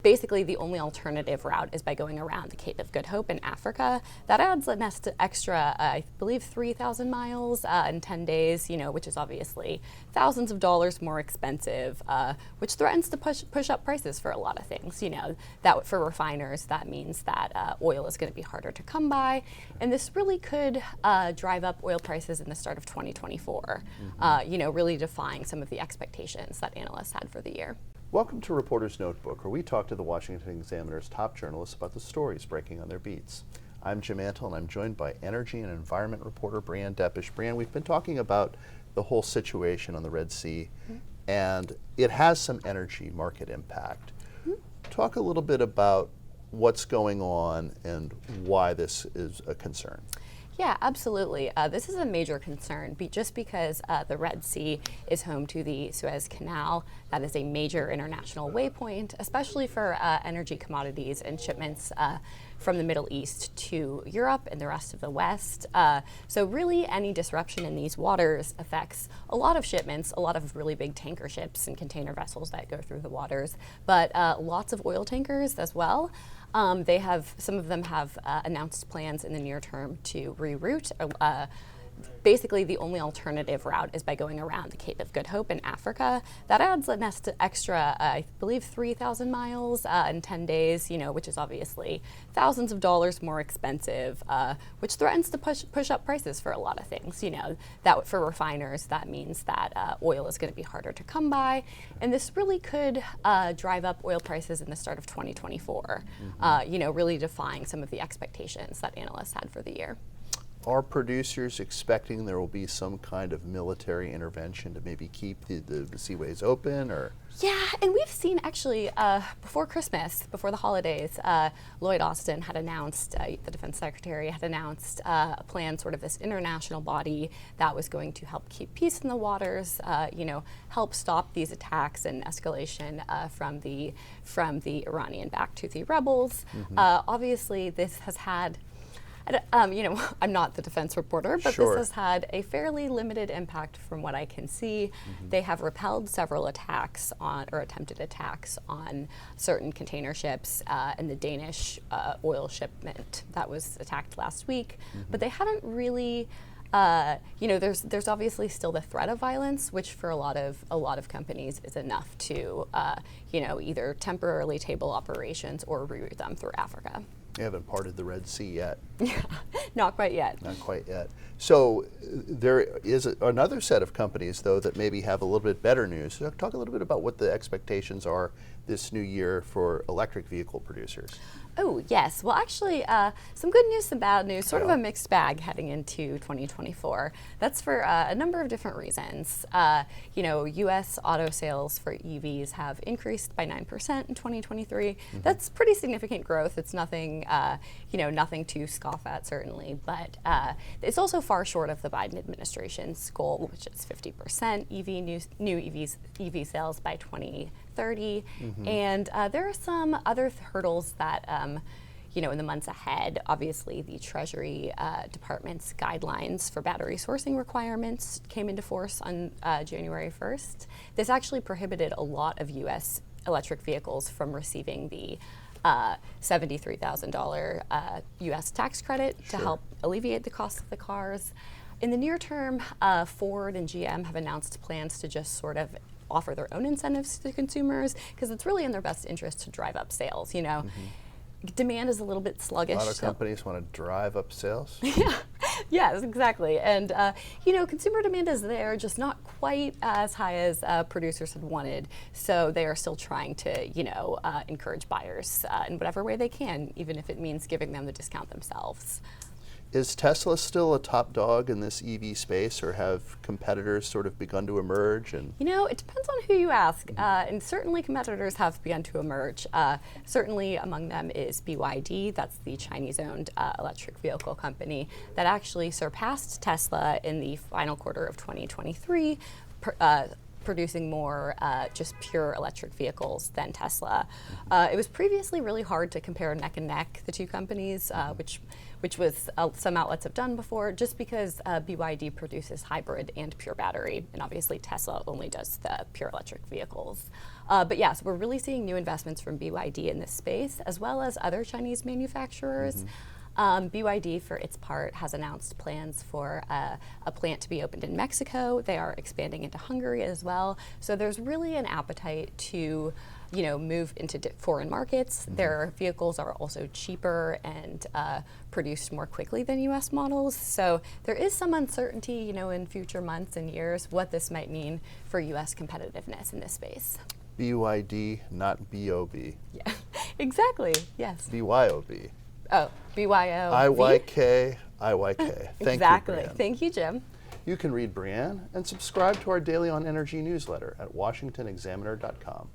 Basically, the only alternative route is by going around the Cape of Good Hope in Africa. That adds an extra, I believe, 3,000 miles in 10 days, which is obviously thousands of dollars more expensive, which threatens to push up prices for a lot of things. That for refiners, that means that oil is going to be harder to come by, and this really could drive up oil prices in the start of 2024. Really defying some of the expectations that analysts had for the year. Welcome to Reporter's Notebook, where we talk to the Washington Examiner's top journalists about the stories breaking on their beats. I'm Jim Antle, and I'm joined by energy and environment reporter Breanne Deppisch. Breanne, we've been talking about the whole situation on the Red Sea, and it has some energy market impact. Talk a little bit about what's going on and why this is a concern. Yeah, absolutely. This is a major concern just because the Red Sea is home to the Suez Canal. That is a major international waypoint, especially for energy commodities and shipments from the Middle East to Europe and the rest of the West. So really any disruption in these waters affects a lot of shipments, a lot of really big tanker ships and container vessels that go through the waters, but lots of oil tankers as well. Some of them have announced plans in the near term to reroute. Basically, the only alternative route is by going around the Cape of Good Hope in Africa. That adds an extra, I believe, 3,000 miles in 10 days, which is obviously thousands of dollars more expensive, which threatens to push up prices for a lot of things. That for refiners, that means that oil is going to be harder to come by, and this really could drive up oil prices in the start of 2024. Really defying some of the expectations that analysts had for the year. Are producers expecting there will be some kind of military intervention to maybe keep the seaways open, or? Yeah, and we've seen actually before Christmas, before the holidays, Lloyd Austin had announced, the defense secretary had announced a plan, sort of this international body that was going to help keep peace in the waters, help stop these attacks and escalation from the Iranian-backed Houthi rebels. Obviously, this has had I'm not the defense reporter, but Sure. This has had a fairly limited impact from what I can see. They have repelled several attacks or attempted attacks on certain container ships and the Danish oil shipment that was attacked last week. But they haven't really there's obviously still the threat of violence, which for a lot of companies is enough to either temporarily table operations or reroute them through Africa. They haven't parted the Red Sea yet. Yeah, not quite yet. Not quite yet. So there is another set of companies, though, that maybe have a little bit better news. So talk a little bit about what the expectations are this new year for electric vehicle producers. Oh, yes. Well, actually, some good news, some bad news, sort of a mixed bag heading into 2024. That's for a number of different reasons. U.S. auto sales for EVs have increased by 9% in 2023. That's pretty significant growth. It's nothing, nothing to scoff at, certainly, but it's also far short of the Biden administration's goal, which is 50% new EV sales by 2030. And there are some other hurdles that, in the months ahead. Obviously, the Treasury Department's guidelines for battery sourcing requirements came into force on January 1st. This actually prohibited a lot of U.S. electric vehicles from receiving the $73,000 U.S. tax credit to help alleviate the cost of the cars. In the near term, Ford and GM have announced plans to just sort of offer their own incentives to consumers, because it's really in their best interest to drive up sales. Demand is a little bit sluggish. A lot of companies want to drive up sales. Yes, exactly. And, consumer demand is there, just not quite as high as producers had wanted. So they are still trying to, encourage buyers in whatever way they can, even if it means giving them the discount themselves. Is Tesla still a top dog in this EV space, or have competitors sort of begun to emerge? And it depends on who you ask, and certainly competitors have begun to emerge. Certainly among them is BYD, that's the Chinese-owned electric vehicle company that actually surpassed Tesla in the final quarter of 2023, producing more just pure electric vehicles than Tesla. It was previously really hard to compare neck and neck the two companies, which was some outlets have done before, just because BYD produces hybrid and pure battery, and obviously Tesla only does the pure electric vehicles. But yes, we're really seeing new investments from BYD in this space, as well as other Chinese manufacturers. BYD, for its part, has announced plans for a plant to be opened in Mexico. They are expanding into Hungary as well. So there's really an appetite to, move into foreign markets. Their vehicles are also cheaper and produced more quickly than U.S. models. So there is some uncertainty, in future months and years, what this might mean for U.S. competitiveness in this space. BYD, not B-O-B. Yeah, exactly. Yes. BYOB. Oh, BYO. IYK, IYK. Thank exactly. you, Breanne. Thank you, Jim. You can read Breanne and subscribe to our Daily on Energy newsletter at washingtonexaminer.com.